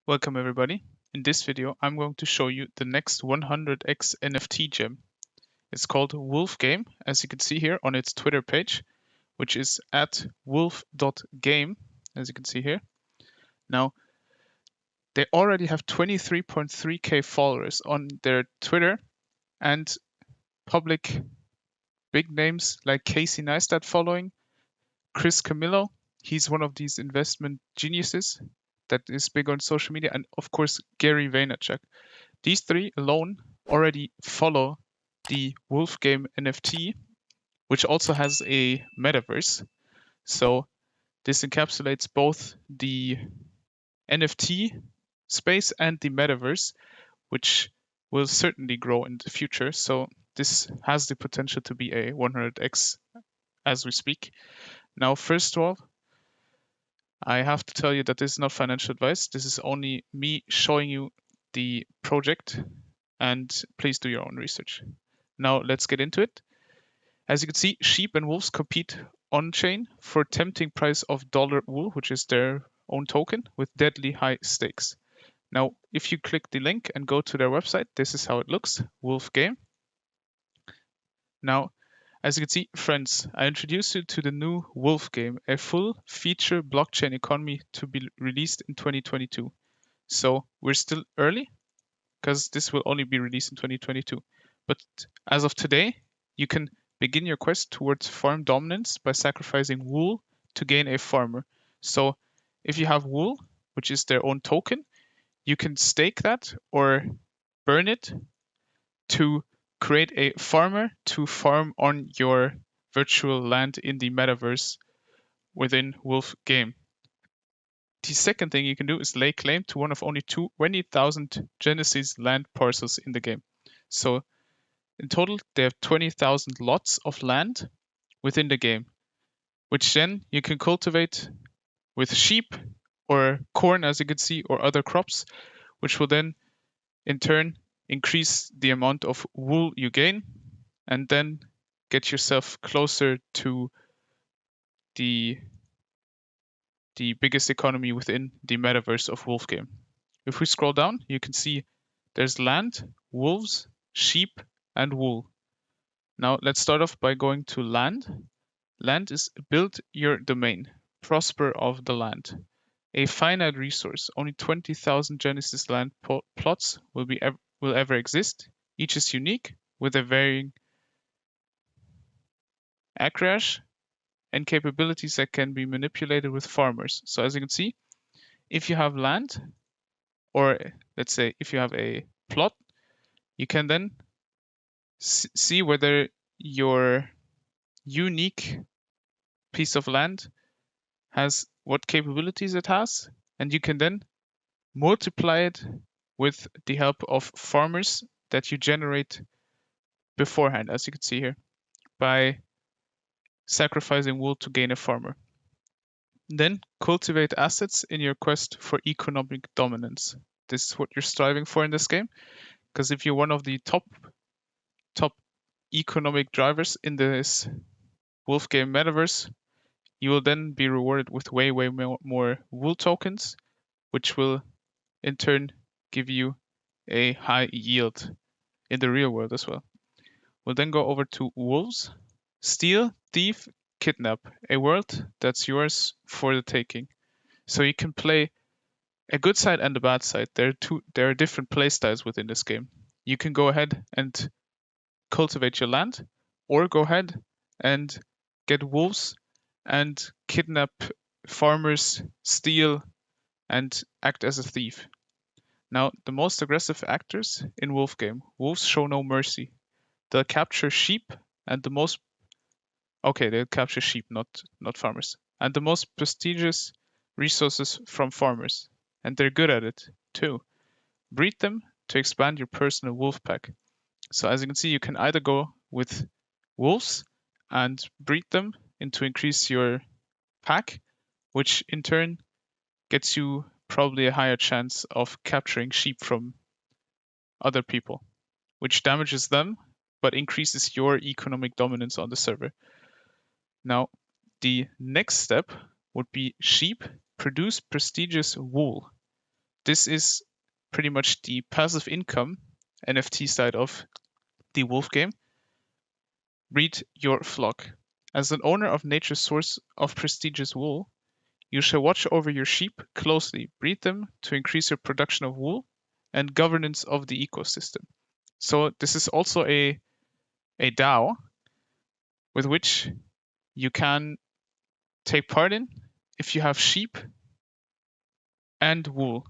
Welcome everybody. In this video, I'm going to show you the next 100X NFT gem. It's called wolfgame, as you can see here on its Twitter page, which is at wolf.game, as you can see here. Now, they already have 23.3k followers on their Twitter, and public big names like Casey Neistat following, Chris Camillo, he's one of these investment geniuses that is big on social media, and of course Gary Vaynerchuk. These three alone already follow the wolfgame NFT, which also has a metaverse. So this encapsulates both the NFT space and the metaverse, which will certainly grow in the future. So this has the potential to be a 100x as we speak. Now, first of all, I have to tell you that this is not financial advice. This is only me showing you the project, and please do your own research. Now let's get into it. As you can see, sheep and wolves compete on-chain for tempting price of $wool, which is their own token, with deadly high stakes. Now, if you click the link and go to their website, this is how it looks, Wolf Game. Now, as you can see, friends, I introduce you to the new Wolf Game, a full-feature blockchain economy to be released in 2022. So we're still early, because this will only be released in 2022. But as of today, you can begin your quest towards farm dominance by sacrificing wool to gain a farmer. So if you have wool, which is their own token, you can stake that or burn it to create a farmer to farm on your virtual land in the metaverse within Wolf Game. The second thing you can do is lay claim to one of only 20,000 Genesis land parcels in the game. So in total, they have 20,000 lots of land within the game, which then you can cultivate with sheep or corn, as you can see, or other crops, which will then in turn increase the amount of wool you gain and then get yourself closer to the biggest economy within the metaverse of Wolfgame. If we scroll down, you can see there's land, wolves, sheep, and wool. Now let's start off by going to land. Land is build your domain, prosper of the land. A finite resource, only 20,000 Genesis land plots will ever exist. Each is unique with a varying acreage and capabilities that can be manipulated with farmers. So as you can see, if you have land, or let's say if you have a plot, you can then see whether your unique piece of land has what capabilities it has, and you can then multiply it with the help of farmers that you generate beforehand, as you can see here, by sacrificing wool to gain a farmer. Then cultivate assets in your quest for economic dominance. This is what you're striving for in this game, because if you're one of the top economic drivers in this wolf game metaverse, you will then be rewarded with way more wool tokens, which will in turn give you a high yield in the real world as well. We'll then go over to wolves. Steal, thief, kidnap, a world that's yours for the taking. So you can play a good side and a bad side. There are different play styles within this game. You can go ahead and cultivate your land, or go ahead and get wolves and kidnap farmers, steal, and act as a thief. Now, the most aggressive actors in Wolf Game, wolves show no mercy. They'll capture sheep and the most they'll capture sheep, not farmers. And the most prestigious resources from farmers. And they're good at it too. Breed them to expand your personal wolf pack. So as you can see, you can either go with wolves and breed them to increase your pack, which in turn gets you probably a higher chance of capturing sheep from other people, which damages them but increases your economic dominance on the server. Now, the next step would be sheep produce prestigious wool. this is pretty much the passive income NFT side of the wolf game. Breed your flock. As an owner of nature's source of prestigious wool, you shall watch over your sheep closely, breed them to increase your production of wool and governance of the ecosystem. So this is also a DAO with which you can take part in if you have sheep and wool.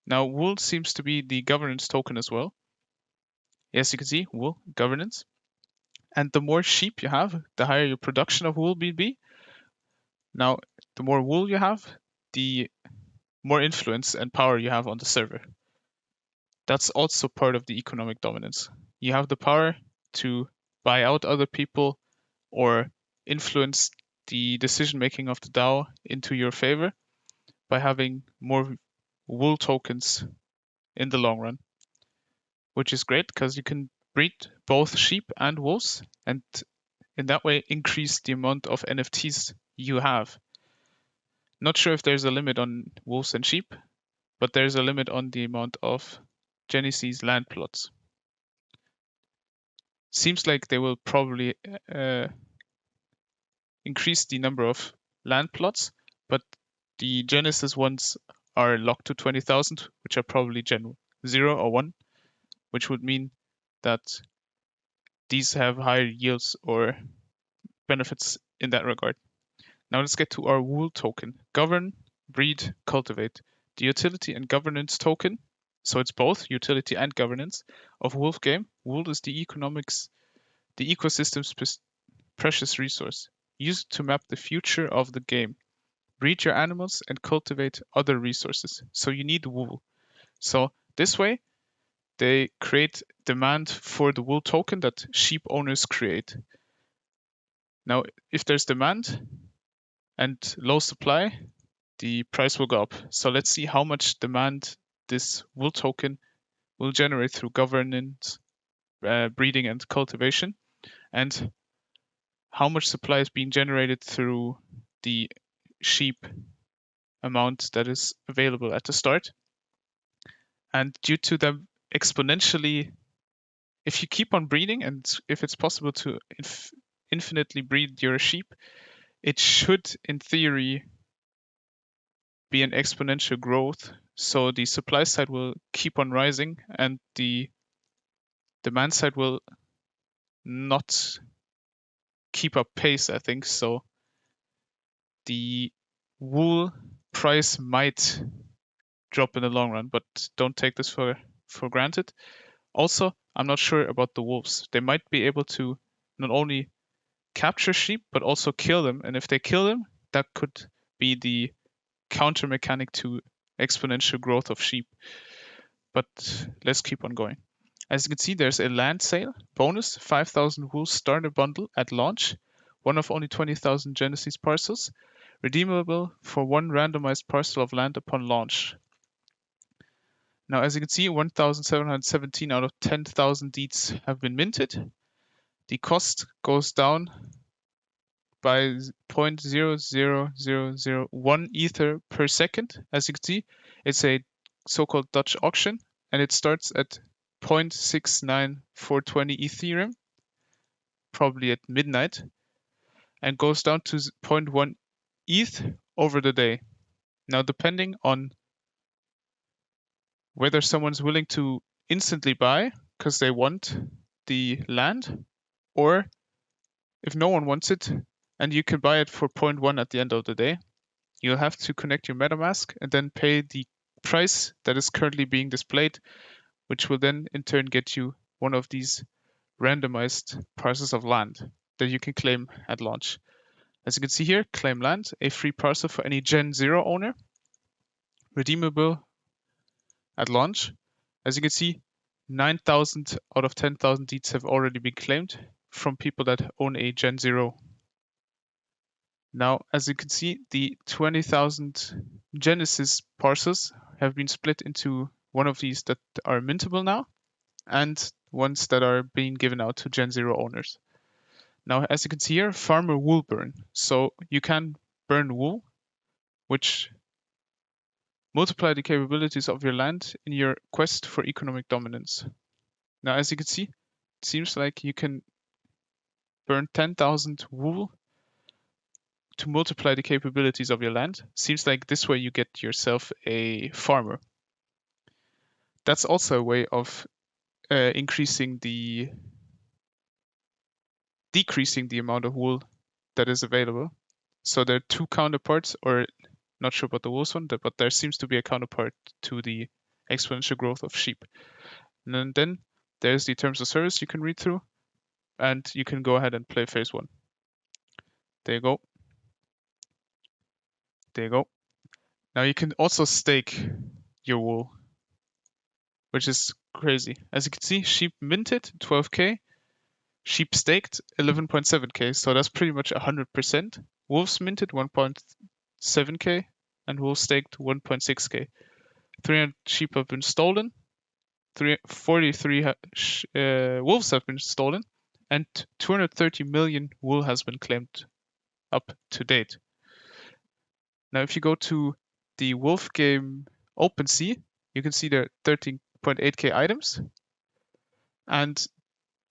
Now, wool seems to be the governance token as well. Yes, you can see wool governance. And the more sheep you have, the higher your production of wool will be. Now, the more wool you have, the more influence and power you have on the server. That's also part of the economic dominance. You have the power to buy out other people or influence the decision making of the DAO into your favor by having more wool tokens in the long run, which is great because you can breed both sheep and wolves and in that way increase the amount of NFTs you have. Not sure if there's a limit on wolves and sheep, but there's a limit on the amount of Genesis land plots. Seems like they will probably increase the number of land plots, but the Genesis ones are locked to 20,000, which are probably Gen 0 or 1, which would mean that these have higher yields or benefits in that regard. Now let's get to our wool token. Govern, breed, cultivate. The utility and governance token, so it's both utility and governance, of wolf game. Wool is the ecosystem's precious resource. Use it to map the future of the game. Breed your animals and cultivate other resources. So you need wool. So this way, they create demand for the wool token that sheep owners create. Now, if there's demand and low supply, the price will go up. So let's see how much demand this wool token will generate through governance, breeding, and cultivation, and how much supply is being generated through the sheep amount that is available at the start. And due to them exponentially, if you keep on breeding and if it's possible to infinitely breed your sheep, it should, in theory, be an exponential growth. So the supply side will keep on rising and the demand side will not keep up pace, I think. So the wool price might drop in the long run, but don't take this for granted. Also, I'm not sure about the wolves. They might be able to not only capture sheep, but also kill them. And if they kill them, that could be the counter mechanic to exponential growth of sheep. But let's keep on going. As you can see, there's a land sale bonus, 5,000 wool starter bundle at launch, one of only 20,000 Genesis parcels, redeemable for one randomized parcel of land upon launch. Now, as you can see, 1,717 out of 10,000 deeds have been minted. The cost goes down by 0.00001 ether per second. As you can see, it's a so-called Dutch auction, and it starts at 0.69420 Ethereum, probably at midnight, and goes down to 0.1 ETH over the day. Now, depending on whether someone's willing to instantly buy because they want the land, or if no one wants it and you can buy it for 0.1 at the end of the day, you'll have to connect your MetaMask and then pay the price that is currently being displayed, which will then in turn get you one of these randomized parcels of land that you can claim at launch. As you can see here, claim land, a free parcel for any Gen 0 owner, redeemable at launch. As you can see, 9,000 out of 10,000 deeds have already been claimed from people that own a Gen 0. Now, as you can see, the 20,000 Genesis parcels have been split into one of these that are mintable now and ones that are being given out to Gen 0 owners. Now, as you can see here, farmer wool burn. So you can burn wool, which multiply the capabilities of your land in your quest for economic dominance. Now, as you can see, it seems like you can burn 10,000 wool to multiply the capabilities of your land. Seems like this way you get yourself a farmer. That's also a way of decreasing the amount of wool that is available. So there are two counterparts, or not sure about the wolves one, but there seems to be a counterpart to the exponential growth of sheep. And then there's the terms of service you can read through, and you can go ahead and play phase one. There you go. There you go. Now you can also stake your wool, which is crazy. As you can see, sheep minted 12k, sheep staked 11.7k, so that's pretty much 100%. Wolves minted 1.7k, and wolves staked 1.6k. 300 sheep have been stolen, 43 wolves have been stolen, and 230 million wool has been claimed up to date. Now, if you go to the wolfgame OpenSea, you can see there are 13.8k items, and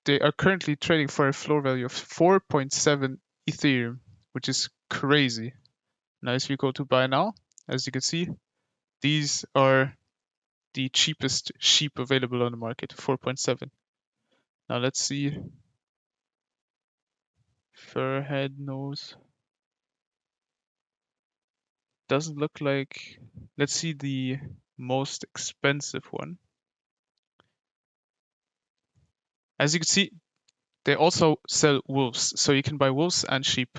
they are currently trading for a floor value of 4.7 Ethereum, which is crazy. Now, if you go to buy now, as you can see, these are the cheapest sheep available on the market, 4.7. Now let's see. Fur, head, nose. Doesn't look like. Let's see the most expensive one. As you can see, they also sell wolves, so you can buy wolves and sheep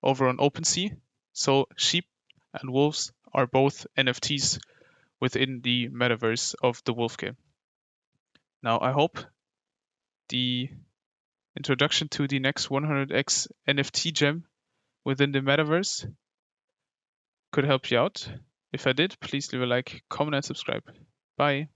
over on OpenSea. So sheep and wolves are both NFTs within the metaverse of the wolf game. Now I hope the introduction to the next 100x NFT gem within the metaverse could help you out. If I did, please leave a like, comment, and subscribe. Bye.